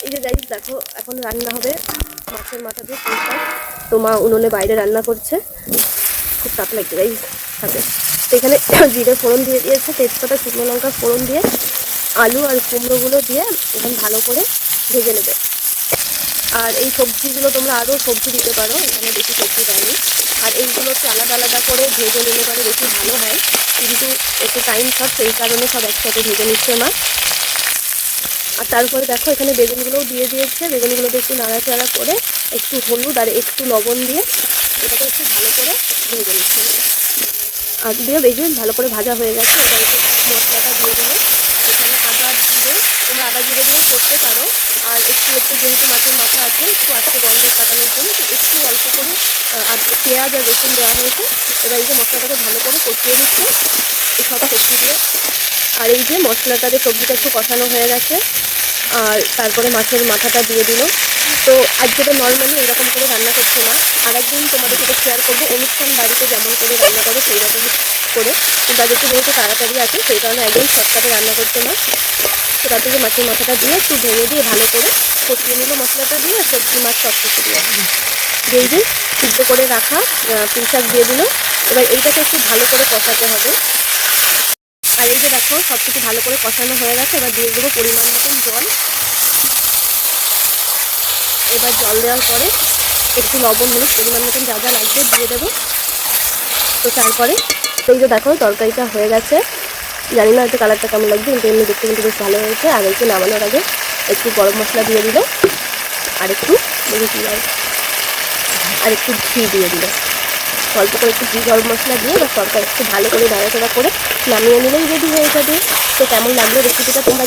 এই যে গাইস দেখো, এখন রান্না হবে মাছের মাথা দিয়ে পুঁই শাক। তো মা উনুনে বাইরে রান্না করছে, খুব তাপ লাগছে গাইস হাতে। তো এখানে জিরে ফোড়ন দিয়ে দিয়েছে, তেজপাতা শুকনো লঙ্কা ফোড়ন দিয়ে আলু আর কুমড়োগুলো দিয়ে এখন ভালো করে ভেজে নেবে। আর এই সবজিগুলো তোমরা আরও সবজি দিতে পারো, এখানে বেশি সবজি দেয়নি। আর এইগুলো একটু আলাদা আলাদা করে ভেজে নিলে পরে বেশি ভালো হয়, কিন্তু একটু টাইম শর্ট, সেই কারণে সব একসাথে ভেজে নিচ্ছে মা। আর তারপরে দেখো এখানে বেগুনগুলোও দিয়ে দিয়েছে, বেগুনগুলোতে একটু নাড়াচাড়া করে একটু হলুদ আর একটু লবণ দিয়ে এটাকে একটু ভালো করে ভেজে নিচ্ছে। আর দিয়ে বেগুন ভালো করে ভাজা হয়ে গেছে, এবার মশলাটা দিয়ে দিল। এখানে আদা জিরে, তোমরা আদা জিরে দিয়ে করতে পারো। আর একটু একটু যেহেতু মাছের মাথা আছে, একটু আজকে গন্ধ কাটানোর জন্য তো একটু অল্প করে পেঁয়াজ আর রসুন দেওয়া হয়েছে। এবার এই যে মশলাটাকে ভালো করে কষিয়ে দিচ্ছে এই সব সবজি দিয়ে। আর এই যে মশলাটাতে সবজিটা একটু কষানো হয়ে গেছে, আর তারপরে মাছের মাথাটা দিয়ে দিল। তো আজকে তো নর্মালি এরকম করে রান্না করছে না, আর একদিন তোমাদের সাথে শেয়ার করবো অনুষ্ঠান বাড়িতে যেমন করে রান্না করে সেই রকম করে। কিন্তু আজকে যেহেতু তাড়াতাড়ি আছে সেই কারণে একদম শর্টকাটে রান্না করছে না। তো তার থেকে মাছের মাথাটা দিয়ে একটু ভেঙে দিয়ে ভালো করে কষিয়ে নিল মশলাটা দিয়ে, আর সবজি মাছ সব কিছু দিয়ে যেই যে সিদ্ধ করে রাখা পুঁই শাক দিয়ে দিল। এবার এইটাকে একটু ভালো করে কষাতে হবে। আর এই যে দেখো সব কিছু ভালো করে কষানো হয়ে গেছে, এবার দিয়ে দেবো পরিমাণ মতন জল। এবার জল দেওয়ার পরে একটু লবণ হলুদ পরিমাণ মতন যা যা লাগবে দিয়ে দেবো। তো তারপরে এই যে দেখো তরকারিটা হয়ে গেছে, জানি না হয়তো কালারটা কেমন লাগবে, কিন্তু এমনি দেখতে কিন্তু বেশ ভালো হয়েছে। আর একটু নামানোর আগে একটু গরম মশলা দিয়ে দিল, আর একটু আর একটু ঘি দিয়ে দিল, অল্প করে একটু ঘি গরম মশলা দিয়ে বা তরকারি একটু ভালো করে নাড়াচাড়া করে নামিয়ে নিলেই রেডি হয়ে যাবে। তো কেমন লাগলো রেসিপিটা তোমরা